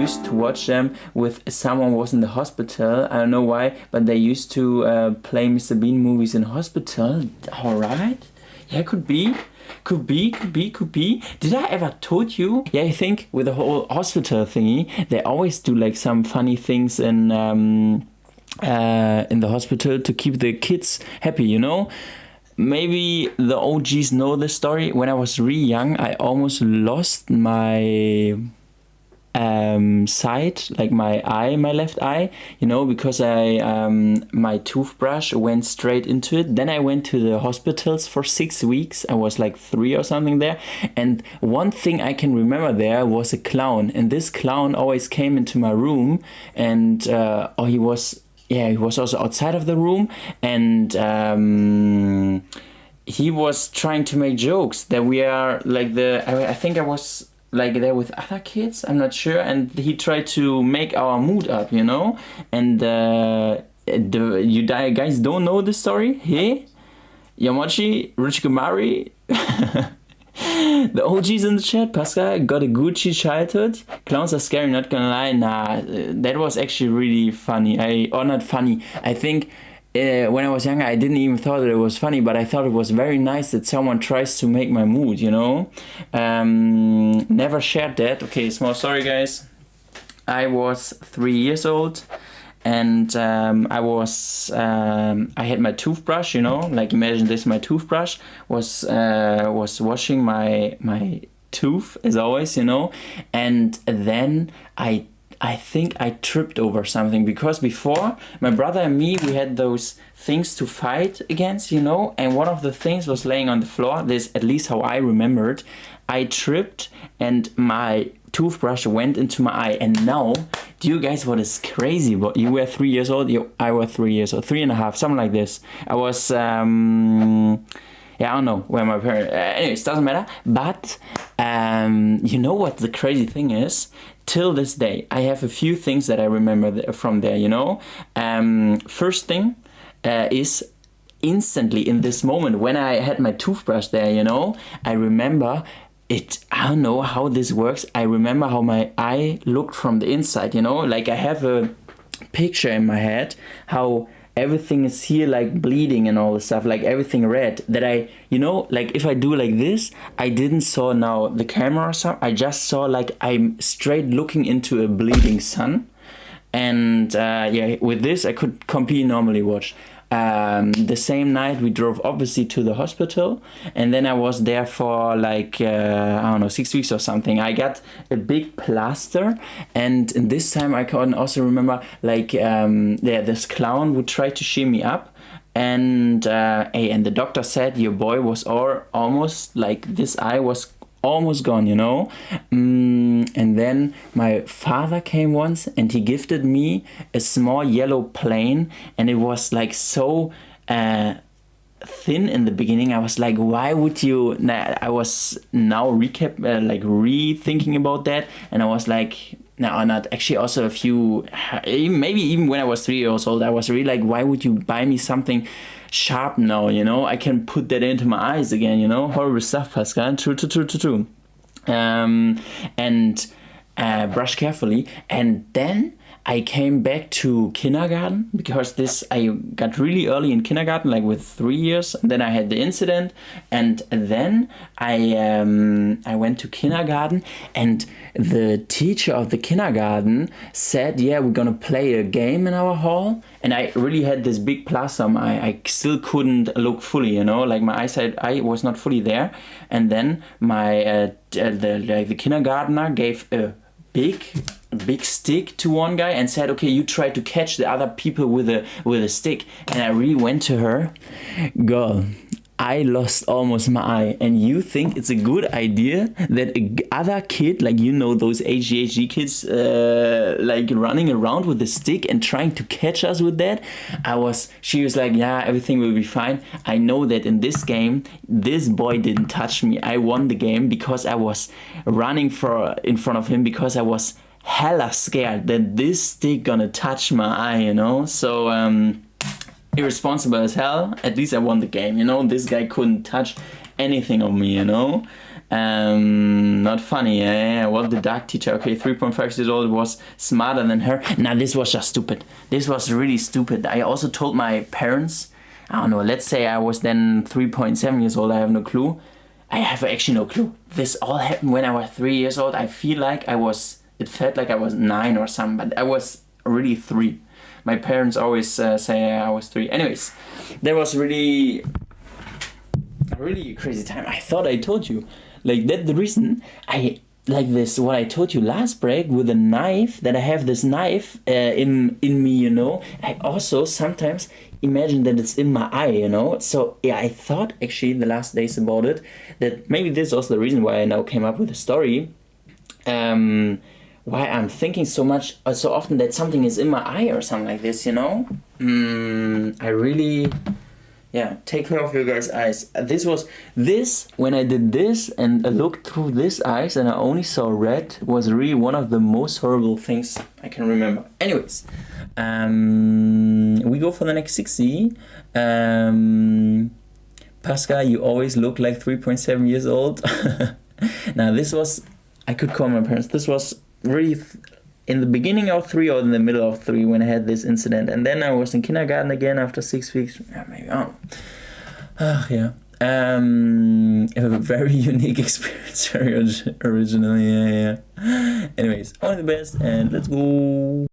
used to watch them with someone was in the hospital. I don't know why, but they used to play Mr. Bean movies in hospital. Alright. Yeah, could be. Could be. Did I ever told you? Yeah, I think with the whole hospital thingy, they always do like some funny things in the hospital to keep the kids happy, you know? Maybe the OGs know the story. When I was really young, I almost lost my sight, like my left eye, you know, because my toothbrush went straight into it. Then I went to the hospitals for 6 weeks. I was like 3 or something there, and one thing I can remember there was a clown, and this clown always came into my room, and he was also outside of the room, and he was trying to make jokes that we are like I think I was like there with other kids, I'm not sure, and he tried to make our mood up, you know, and you guys don't know the story? Hey? Yamachi, Rich Gamari, the OGs in the chat, Pascal, got a Gucci childhood. Clowns are scary, not gonna lie. Nah, that was actually really funny. Not funny. I think when I was younger, I didn't even thought that it was funny, but I thought it was very nice that someone tries to make my mood, you know? Never shared that. Okay, small story, guys. I was 3 years old, and I had my toothbrush, you know, like imagine this, my toothbrush was washing my tooth as always, you know, and then I think I tripped over something, because before my brother and me, we had those things to fight against, you know, and one of the things was laying on the floor. This, at least how I remembered, I tripped and my toothbrush went into my eye. And now, do you guys, what is crazy? But you were 3 years old, I was 3 years old, 3.5, something like this. I was, I don't know where my parents, anyways, doesn't matter. But, you know what the crazy thing is? Till this day, I have a few things that I remember from there, you know. First thing is instantly in this moment when I had my toothbrush there, you know, I remember it. I don't know how this works. I remember how my eye looked from the inside, you know, like I have a picture in my head how everything is here like bleeding and all the stuff, like everything red, that I, you know, like if I do like this, I didn't saw now the camera or something, I just saw like I'm straight looking into a bleeding sun. And with this I could completely normally watch. The same night we drove obviously to the hospital, and then I was there for like I don't know, 6 weeks or something. I got a big plaster, and this time I can also remember like this clown would try to cheer me up, and the doctor said your boy was almost like this eye was almost gone, you know. And then my father came once and he gifted me a small yellow plane, and it was like so thin in the beginning. I was like, why would you? I was now rethinking about that, and I was like, no, not actually. Also a few, maybe even when I was 3 years old, I was really like, why would you buy me something sharp now, you know? I can put that into my eyes again, you know? Horrible stuff, Pascal. True. And brush carefully. And then I came back to kindergarten, because I got really early in kindergarten, like with 3 years. And then I had the incident, and then I went to kindergarten, and the teacher of the kindergarten said, yeah, we're gonna play a game in our hall. And I really had this big plaster on my eye. I still couldn't look fully, you know, like my eyesight, I was not fully there. And then my the kindergartner gave a big stick to one guy and said, okay, you try to catch the other people with a stick. And I really went to her, girl, I lost almost my eye, and you think it's a good idea that other kid, like, you know, those ADHD kids, like running around with a stick and trying to catch us with that? She was like, yeah, everything will be fine. I know that in this game, this boy didn't touch me. I won the game because I was running in front of him, because I was hella scared that this stick gonna touch my eye, you know? So, irresponsible as hell. At least I won the game, you know. This guy couldn't touch anything on me, you know. Not funny. Yeah. Well, the dark teacher. Okay, 3.5 years old was smarter than her. Nah, this was just stupid. This was really stupid. I also told my parents. I don't know. Let's say I was then 3.7 years old. I have no clue. I have actually no clue. This all happened when I was 3 years old. I feel like I was. It felt like I was 9 or something, but I was really 3. My parents always say I was 3. Anyways, that was really a crazy time. I thought I told you. Like, that's the reason I like this, what I told you last break with a knife, that I have this knife in me, you know. I also sometimes imagine that it's in my eye, you know. So yeah, I thought actually the last days about it, that maybe this was the reason why I now came up with a story. Why I'm thinking so much, so often that something is in my eye or something like this, you know. I really... Yeah, take care of your guys' eyes. This, when I did this and I looked through this eyes and I only saw red, was really one of the most horrible things I can remember. Anyways, we go for the next 60. Pascal, you always look like 3.7 years old. Now this was, I could call my parents, this was really in the beginning of 3 or in the middle of 3 when I had this incident, and then I was in kindergarten again after 6 weeks. Yeah, maybe I don't know. Yeah. A very unique experience, very original. Yeah. Anyways, all the best and let's go.